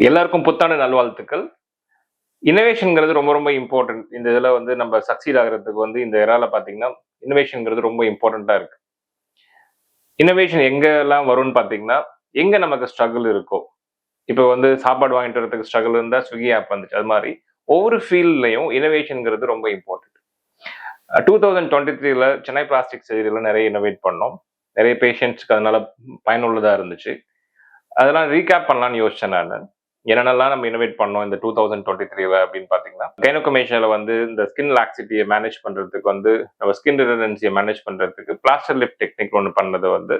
எல்லாருக்கும் புத்தாண்டு நல்வாழ்த்துக்கள். இன்னோவேஷன்ங்கிறது ரொம்ப ரொம்ப இம்பார்ட்டன்ட். இந்த இதுல வந்து நம்ம சக்சீட் ஆகுறதுக்கு வந்து இந்த எரால பார்த்தீங்கன்னா, இன்னோவேஷன்ங்கிறது ரொம்ப இம்பார்ட்டன்ட்டா இருக்கு. இன்னோவேஷன் எங்கெல்லாம் வரும்னு பார்த்தீங்கன்னா, எங்க நமக்கு ஸ்ட்ரகிள் இருக்கோ, இப்ப வந்து சாப்பாடு வாங்கிட்டு வரதுக்கு ஸ்ட்ரகிள் இருந்தா Swiggy ஆப் வந்துச்சு. அது மாரி ஒவ்வொரு ஃபீல்ட்லயும் இன்னோவேஷன்ங்கிறது ரொம்ப இம்பார்ட்டன்ட். 2023ல சென்னை பிளாஸ்டிக் சர்ஜரில நெறைய இன்னோவேட் பண்ணோம். நெறைய பேஷண்ட்ஸ்க்கு அதனால பயனுள்ளதா இருந்துச்சு. அதெல்லாம் ரீகேப் பண்ணலாம்னு யோசிச்சேன் நானு. என்னென்னலாம் நம்ம இன்னோவேட் பண்ணோம் இந்த 2023ல அப்படின்னு பார்த்தீங்கன்னா, கைனோகமேஷியால வந்து இந்த ஸ்கின் லாக்ஸிட்டிய மேனேஜ் பண்றதுக்கு வந்து, நம்ம ஸ்கின் ரிடண்டன்சிய மேனேஜ் பண்றதுக்கு பிளாஸ்டர் லிஃப்ட் டெக்னிக் ஒண்ணு பண்ணது வந்து,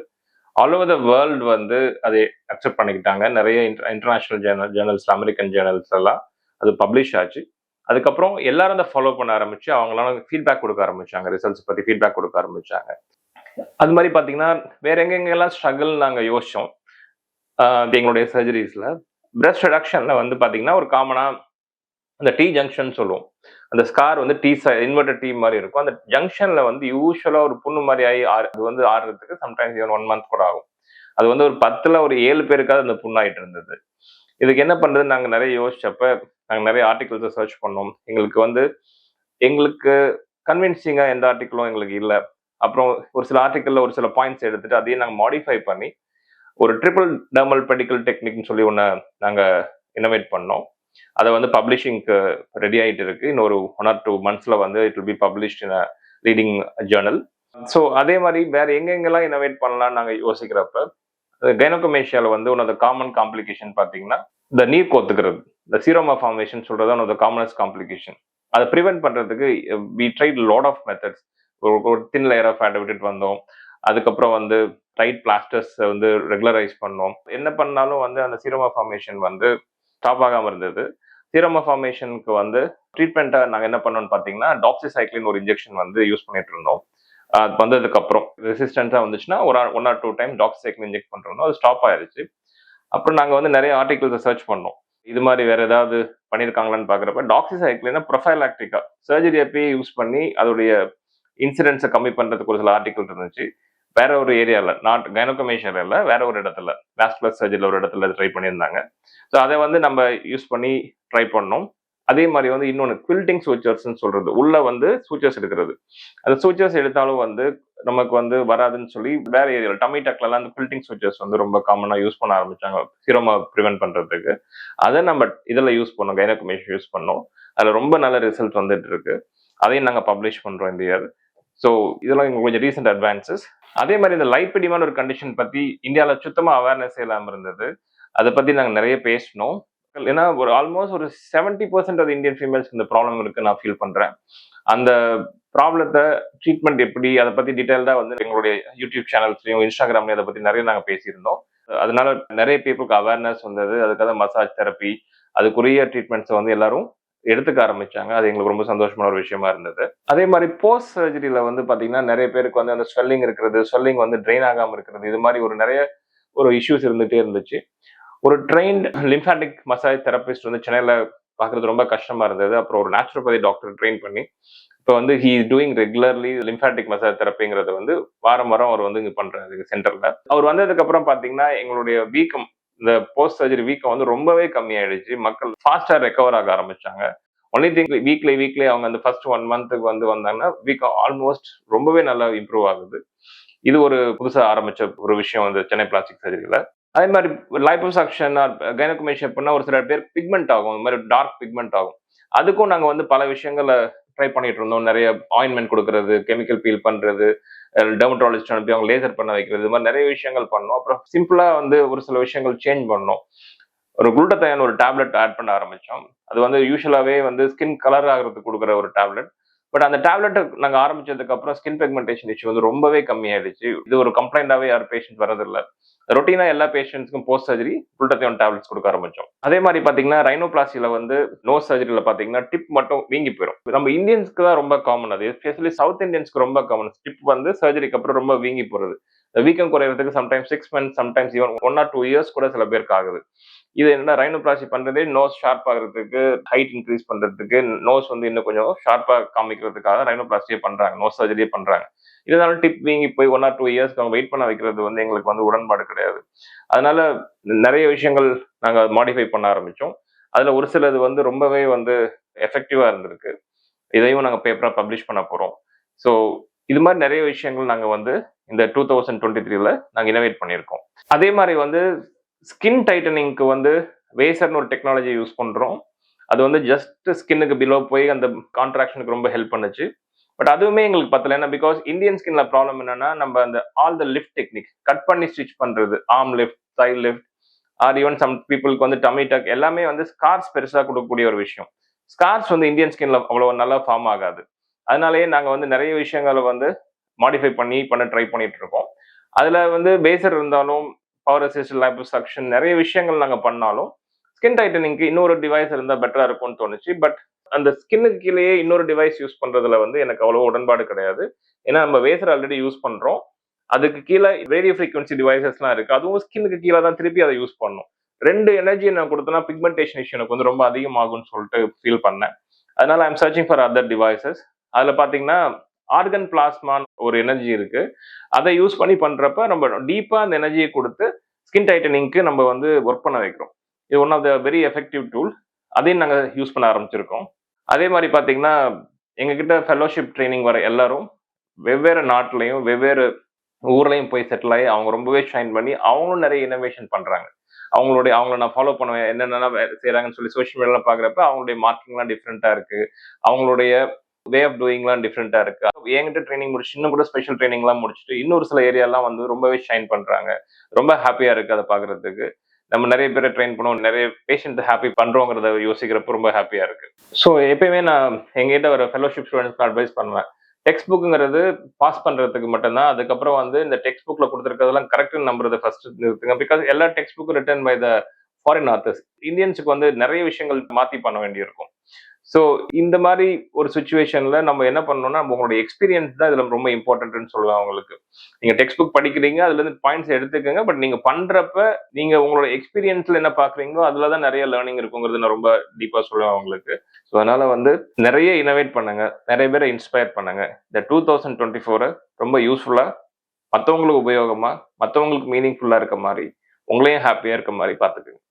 ஆல் ஓவர் த வேர்ல்ட் வந்து அதை அக்செப்ட் பண்ணிக்கிட்டாங்க. நெறைய இன்டர்நேஷனல் ஜர்னல்ஸ்ல, அமெரிக்கன் ஜர்னல்ஸ் எல்லாம் அது பப்ளிஷ் ஆச்சு. அதுக்கப்புறம் எல்லாரும் அத ஃபாலோ பண்ண ஆரம்பிச்சு, அவங்களால ஃபீட்பேக் குடுக்க ஆரம்பிச்சாங்க. ரிசல்ட்ஸ் பத்தி ஃபீட்பேக் குடுக்க ஆரம்பிச்சாங்க. அது மாரி பார்த்தீங்கன்னா, வேற எங்கெங்கெல்லாம் ஸ்ட்ரகிள் நாங்க யோசிச்சோம். எங்களுடைய சர்ஜரீஸ்ல. பிரஸ்ட் ரிடக்ஷன்ல வந்து பார்த்தீங்கன்னா, ஒரு காமனா அந்த டி ஜங்ஷன் சொல்லுவோம். அந்த ஸ்கார் வந்து இன்வெர்டட் டி மாரி இருக்கும். அந்த ஜங்ஷன்ல வந்து யூசுவலா ஒரு புண்ணு மாரி ஆயி அது வந்து ஆறுறதுக்கு சம்டைம்ஸ் ஈவன் 1 மந்த் கூட ஆகும். அது வந்து ஒரு 10ல ஒரு 7 பேருக்காவது அந்த புண்ணாயிட்டு இருந்தது. இதுக்கு என்ன பண்றதுன்னு நாங்க நெறைய யோசிச்சப்ப, நாங்க நெறைய ஆர்டிகிள்ஸ சர்ச் பண்ணோம். எங்களுக்கு கன்வின்சிங்கா எந்த ஆர்டிகிளும் எங்களுக்கு இல்ல. அப்புறம் ஒரு சில ஆர்டிகிள்ல ஒரு சில பாயிண்ட்ஸ் எடுத்துட்டு அதையும் நாங்க மாடிஃபை பண்ணி ஒரு ட்ரிபிள் டெர்மல் பெடிக்கல் டெக்னிக்னு சொல்லி ஒண்ண நாங்க இன்னோவேட் பண்ணோம். அத வந்து பப்ளிஷிங்க்கு ரெடி ஆயிட்டு இருக்கு. இன்னொரு 1 ஆர் 2 மந்த்ஸ்ல வந்து it will be published in a leading journal. So அதே மாரி வேற எங்கெங்கெல்லாம் இன்னோவேட் பண்ணலாம்னு நாங்க யோசிக்கிறப்ப, கைனோகமேஷியால வந்து one of the common complication பார்த்தீங்கன்னா, இந்த நீர் கோத்துக்கிறது. இந்த சீரோமா ஃபார்மேஷன் சொல்றது one of the commonest complication. அத பிரிவென்ட் பண்றதுக்கு we tried lot of methods. ஒரு தின் லேயர் ஆஃப் ஃபேட்ட விட்டுட்டு வந்தோம். அதுக்கப்புறம் வந்து டைட் பிளாஸ்டர்ஸ் வந்து ரெகுலரைஸ் பண்ணோம். என்ன பண்ணாலும் வந்து அந்த சீரோமா ஃபார்மேஷன் வந்து ஸ்டாப் ஆகாம இருந்தது. சீரோமா ஃபார்மேஷனுக்கு வந்து ட்ரீட்மெண்ட்டா நாங்க என்ன பண்ணோம்னு பார்த்தீங்கன்னா, டாக்ஸிசைக்ளின் ஒரு இன்ஜெக்ஷன் வந்து யூஸ் பண்ணிட்டு இருந்தோம். அது வந்ததுக்கு அப்புறம் ரெசிஸ்டன்ஸா வந்துச்சுன்னா, 1 ஆர் 2 டைம் டாக்ஸிசைக்ளின் இன்ஜெக்ட் பண்றோம். அது ஸ்டாப் ஆயிருச்சு. அப்புறம் நாங்க வந்து நெறைய ஆர்டிகிள்ஸ சர்ச் பண்ணோம். இது மாரி வேற ஏதாவது பண்ணியிருக்காங்களான்னு பார்க்குறப்ப, டாக்ஸிசைக்ளின ப்ரொஃபைலாக்டிக்கா சர்ஜரி அப்பயே யூஸ் பண்ணி அதோடைய இன்சிடென்ட்ஸ கம்மி பண்றதுக்கு ஒரு சில ஆர்டிகிள் இருந்துச்சு. வேற ஒரு ஏரியால, நாட் கைனோகமேஷியால இல்ல, வேற ஒரு இடத்துல, வாஸ்குலர் சர்ஜரில ஒரு இடத்துல ட்ரை பண்ணியிருந்தாங்க. ஸோ அத வந்து நம்ம யூஸ் பண்ணி ட்ரை பண்ணோம். அதே மாரி வந்து இன்னொன்னு குவில்டிங் சூச்சர்ஸ்ன்னு சொல்றது. உள்ள வந்து சூச்சர்ஸ் எடுக்கிறது. அந்த சூச்சர்ஸ் எடுத்தாலும் வந்து நமக்கு வந்து வராதுன்னு சொல்லி வேற ஏரியால டம்மி டக்லலாம் அந்த குவில்டிங் சூச்சர்ஸ் வந்து ரொம்ப காமனா யூஸ் பண்ண ஆரம்பிச்சாங்க. சீரோமா பிரிவென்ட் பண்றதுக்கு. அத நம்ம இதுல யூஸ் பண்ணோம். கைனோகமேஷியா யூஸ் பண்ணோம். அதுல ரொம்ப நல்ல ரிசல்ட் வந்துட்டு இருக்கு. அதையும் நாங்க பப்ளிஷ் பண்றோம் இந்த இயர். ஸோ இதெல்லாம் எங்களுக்கு கொஞ்சம் ரீசென்ட் அட்வான்சஸ். அதே மாதிரி இந்த லைப்பிடிமான்னு ஒரு கண்டிஷன் பத்தி இந்தியால சுத்தமா அவேர்னஸ் இல்லாம இருந்தது. அத பத்தி நாங்க நெறைய பேசினோம். ஏன்னா ஒரு ஆல்மோஸ்ட் ஒரு 70% ஆஃப் இந்தியன் ஃபீமேல்ஸ்க்கு இந்த ப்ராப்ளம் இருக்குன்னு நான் ஃபீல் பண்றேன். அந்த ப்ராப்ளத்த ட்ரீட்மெண்ட் எப்படி அத பத்தி டீடைல்டா வந்து எங்களுடைய யூடியூப் சேனல்ஸ்லயும், இன்ஸ்டாகிராம்லயும் அத பத்தி நெறைய நாங்க பேசியிருந்தோம். அதனால நெறைய பீப்புளுக்கு அவேர்னஸ் வந்தது. அதுக்காக மசாஜ் தெரப்பி, அதுக்குரிய ட்ரீட்மெண்ட்ஸ வந்து எல்லாரும் எடுத்துக்க ஆரம்பிச்சாங்க. அது எங்களுக்கு ரொம்ப சந்தோஷமான ஒரு விஷயமா இருந்தது. அதே மாரி போஸ்ட் சர்ஜரில வந்து பார்த்தீங்கன்னா, நெறைய பேருக்கு வந்து அந்த ஸ்வெல்லிங் இருக்கிறது, ஸ்வெல்லிங் வந்து ட்ரெயின் ஆகாம இருக்கிறது, இது மாரி நெறைய ஒரு இஷ்யூஸ் இருந்துட்டே இருந்துச்சு. ஒரு ட்ரெயின்ட் லிம்பாட்டிக் மசாஜ் தெரபிஸ்ட் வந்து சென்னையில பார்க்குறது ரொம்ப கஷ்டமா இருந்தது. அப்புறம் ஒரு நேச்சுரோபதி டாக்டர் ட்ரெயின் பண்ணி, இப்ப வந்து he is doing regularly lymphatic massage தெரப்பிங்கிறத வந்து வாரம் வாரம் அவர் வந்து இங்க பண்றாரு எங்க சென்டர்ல. அவர் வந்ததுக்கு அப்புறம் பார்த்தீங்கன்னா, எங்களுடைய வீக்கம் இந்த போஸ்ட் சர்ஜரி வீக்கம் வந்து ரொம்பவே கம்மியாயிடுச்சு. மக்கள் ஃபாஸ்ட்டா ரெக்கவர் ஆக ஆரம்பிச்சாங்க. ஒன்லி திங் வீக்லி அவங்க அந்த ஃபர்ஸ்ட் 1 மந்த்துக்கு வந்து வந்தாங்கன்னா, வீக்கம் ஆல்மோஸ்ட் ரொம்பவே நல்லா இம்ப்ரூவ் ஆகுது. இது ஒரு புதுசா ஆரம்பிச்ச ஒரு விஷயம் வந்து சென்னை பிளாஸ்டிக் சர்ஜரியில. அதே மாரி லைப்போசக்ஷன் ஆர் கைனோகமேஷியா பண்ணா ஒரு சில பேருக்கு பிக்மெண்ட் ஆகும். இந்த மாரி டார்க் பிக்மெண்ட் ஆகும். அதுக்கும் நாங்க வந்து பல விஷயங்கள ட்ரை பண்ணிட்டு இருந்தோம். நெறைய ஆயின்ட்மென்ட் குடுக்குறது, கெமிக்கல் பீல் பண்றது, டெர்மடாலஜிஸ்ட் அனுப்பி அவங்க லேசர் பண்ண வைக்கிறது. இது மாரி நெறைய விஷயங்கள் பண்ணோம். அப்புறம் சிம்பிளா வந்து ஒரு சில விஷயங்கள் சேஞ்ச் பண்ணோம். ஒரு குளுட்டதைன் ஒரு டேப்லெட் ஆட் பண்ண ஆரம்பிச்சோம். அது வந்து யூசுவலாவே வந்து ஸ்கின் கலர் ஆகுறதுக்கு குடுக்குற ஒரு டேப்லெட். பட் அந்த டேப்லெட் நாங்க ஆரம்பிச்சதுக்கு அப்புறம் ஸ்கின் பிக்மெண்டேஷன் இஷ்யூ வந்து ரொம்பவே கம்மியாயிடுச்சு. இது ஒரு கம்ப்ளைண்டாவே யாரும் பேஷண்ட் வரதில்ல. ரொட்டீனா எல்லா பேஷண்ட்ஸ்க்கும் போஸ்ட் சர்ஜரி குளுட்டதைன் டேப்லெட்ஸ் குடுக்க ஆரம்பிச்சோம். அதே மாரி பார்த்தீங்கன்னா, ரைனோபிளாஸ்டில வந்து நோஸ் சர்ஜரில பார்த்தீங்கன்னா, டிப் மட்டும் வீங்கி போயிரும். நம்ம இந்தியன்ஸ்க்கு தான் ரொம்ப காமன் அது. எஸ்பெஷலி சவுத் இந்தியன்ஸ்க்கு ரொம்ப காமன். டிப் வந்து சர்ஜரிக்கு அப்புறம் ரொம்ப வீங்கி போறது. வீக்கம் குறையறதுக்கு sometimes 6 months, sometimes even 1 or 2 years கூட சில பேருக்கு ஆகுது. இது என்ன ரைனோபிளாஸ்டி பண்றதே நோஸ் ஷார்ப் ஆகுறதுக்கு, ஹைட் இன்கிரீஸ் பண்றதுக்கு, நோஸ் வந்து இன்னும் கொஞ்சம் ஷார்ப்பா காமிக்கிறதுக்காக ரைனோபிளாஸ்டியே பண்றாங்க. நோஸ் சர்ஜரியே பண்றாங்க. இருந்தாலும் டிப் வீங்கி போய் 1 ஆர் 2 இயர்ஸ்க்கு அவங்க வெயிட் பண்ண வைக்கிறது வந்து எங்களுக்கு வந்து உடன்பாடு கிடையாது. அதனால நெறைய விஷயங்கள் நாங்கள் மாடிஃபை பண்ண ஆரம்பித்தோம். அதில் ஒரு சிலது வந்து ரொம்பவே வந்து எஃபெக்டிவாக இருந்திருக்கு. இதையும் நாங்கள் பேப்பராக பப்ளிஷ் பண்ண போகிறோம். ஸோ இது மாதிரி நிறைய விஷயங்கள் நாங்கள் வந்து இந்த 2023ல நாங்கள் இனோவேட் பண்ணியிருக்கோம். அதே மாதிரி வந்து ஸ்கின் டைட்டனிங்க்கு வந்து வேசர்னு ஒரு டெக்னாலஜி யூஸ் பண்ணுறோம். அது வந்து ஜஸ்ட் ஸ்கின்னுக்கு பிலோ போய் அந்த கான்ட்ராக்ஷனுக்கு ரொம்ப ஹெல்ப் பண்ணுச்சு. பட் அதுவுமே எங்களுக்கு பத்தல. ஏன்னா பிகாஸ் இந்தியன் ஸ்கின்ல ப்ராப்ளம் என்னன்னா, நம்ம அந்த all the lift technique cut பண்ணி ஸ்டிச் பண்றது, arm lift, side lift, or even some பீப்புளுக்கு வந்து டமி டக் எல்லாமே வந்து ஸ்கார்ஸ் பெருசா கொடுக்கக்கூடிய ஒரு விஷயம். ஸ்கார்ஸ் வந்து இந்தியன் ஸ்கின்ல அவ்வளவு நல்லா ஃபார்ம் ஆகாது. அதனாலேயே நாங்க வந்து நிறைய விஷயங்களை வந்து மாடிஃபை பண்ண ட்ரை பண்ணிட்டு இருக்கோம். அதுல வந்து பேசர் இருந்தாலும், பவர் அசிஸ்ட், லைப்போசக்ஷன் நிறைய விஷயங்கள் நாங்க பண்ணாலும், ஸ்கின் டைட்டனிங்க்கு இன்னொரு டிவைஸ் இருந்தா பெட்டரா இருக்கும்னு தோணுச்சு. பட் அந்த ஸ்கின்னுக்கு கீழேயே இன்னொரு டிவைஸ் யூஸ் பண்றதுல வந்து எனக்கு அவ்வளவு உடன்பாடு கிடையாது. ஏன்னா நம்ம வேசர் ஆல்ரெடி யூஸ் பண்றோம். அதுக்கு கீழே ரேடியோ ஃப்ரீக்வன்சி டிவைசஸ்லாம் இருக்கு. அதுவும் ஸ்கின்னுக்கு கீழே தான் திருப்பி அதை யூஸ் பண்ணணும். 2 எனர்ஜியை நான் கொடுத்தேன்னா பிக்மெண்டேஷன் இஷ்யூ எனக்கு வந்து ரொம்ப அதிகமாகும்னு சொல்லிட்டு ஃபீல் பண்ணேன். அதனால I'm searching for other devices. அதுல பாத்தீங்கன்னா ஆர்கன் பிளாஸ்மான்னு ஒரு எனர்ஜி இருக்கு. அதை யூஸ் பண்ணி பண்றப்ப நம்ம டீப்பா அந்த எனர்ஜியை கொடுத்து ஸ்கின் டைட்டனிங்க்கு நம்ம வந்து ஒர்க் பண்ண வைக்கிறோம். இது one of the very effective tool. அதையும் நாங்கள் யூஸ் பண்ண ஆரம்பிச்சிருக்கோம். அதே மாதிரி பாத்தீங்கன்னா எங்ககிட்ட ஃபெலோஷிப் ட்ரைனிங் வர எல்லாரும் வெவ்வேறு நாட்டிலையும் வெவ்வேறு ஊர்லயும் போய் செட்டில் ஆகி அவங்க ரொம்பவே ஷைன் பண்ணி அவங்களும் நிறைய இனோவேஷன் பண்றாங்க. அவங்கள நான் ஃபாலோ பண்ணுவேன், என்னென்னலாம் செய்யறாங்கன்னு சொல்லி சோஷியல் மீடியால பாக்குறப்ப அவங்களுடைய மார்க்கிங்லாம் டிஃப்ரெண்டா இருக்கு. அவங்களுடைய வே ஆஃப் டூயிங்லாம் டிஃப்ரெண்டா இருக்கு. என்கிட்ட ட்ரைனிங் முடிச்சு இன்னும் கூட ஸ்பெஷல் ட்ரைனிங்லாம் முடிச்சுட்டு இன்னொரு சில ஏரியாலாம் வந்து ரொம்பவே ஷைன் பண்றாங்க. ரொம்ப ஹாப்பியா இருக்கு அதை பாக்குறதுக்கு. நம்ம நிறைய பேரை ட்ரெயின் பண்ணுவோம், நிறைய பேஷண்ட் ஹாப்பி பண்றோங்கிறத யோசிக்கிறப்ப ரொம்ப ஹாப்பியா இருக்கு. ஸோ எப்பயுமே நான் எங்ககிட்ட ஒரு ஃபெலோஷிப் ஸ்டூடெண்ட்ஸ்க்கு அட்வைஸ் பண்ணுவேன். டெக்ஸ்ட் புக்குங்கிறது பாஸ் பண்றதுக்கு மட்டும்தான். அதுக்கப்புறம் வந்து இந்த டெக்ஸ்ட் புக்ல கொடுத்துருக்கிறதெல்லாம் கரெக்ட்னு நம்புறது ஃபர்ஸ்ட் நிறுத்துங்க. பிகாஸ் எல்லா டெக்ஸ்ட் புக்கும் written by the foreign authors. இந்தியன்ஸுக்கு வந்து நிறைய விஷயங்கள் மாத்தி பண்ண வேண்டியிருக்கும். ஸோ இந்த மாதிரி ஒரு சுச்சுவேஷன்ல நம்ம என்ன பண்ணணும்னா, நம்ம உங்களுடைய எக்ஸ்பீரியன்ஸ் தான் இதுல ரொம்ப இம்பார்ட்டன்ட்னு சொல்லுவேன் அவங்களுக்கு. நீங்க டெக்ஸ்ட் புக் படிக்கிறீங்க, அதுல இருந்து பாயிண்ட்ஸ் எடுத்துக்கங்க. பட் நீங்க பண்றப்ப நீங்க உங்களோட எக்ஸ்பீரியன்ஸ்ல என்ன பாக்குறீங்களோ அதுலதான் நிறைய லேர்னிங் இருக்குங்கிறது நான் ரொம்ப டீப்பா சொல்லுவேன் அவங்களுக்கு. ஸோ அதனால வந்து நிறைய இனோவேட் பண்ணுங்க, நிறைய பேரை இன்ஸ்பயர் பண்ணுங்க. இந்த 2024 ரொம்ப யூஸ்ஃபுல்லா, மற்றவங்களுக்கு உபயோகமா, மற்றவங்களுக்கு மீனிங்ஃபுல்லா இருக்க மாதிரி, உங்களையும் ஹாப்பியா இருக்க மாதிரி பார்த்துக்குங்க.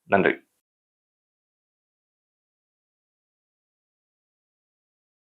நன்றி.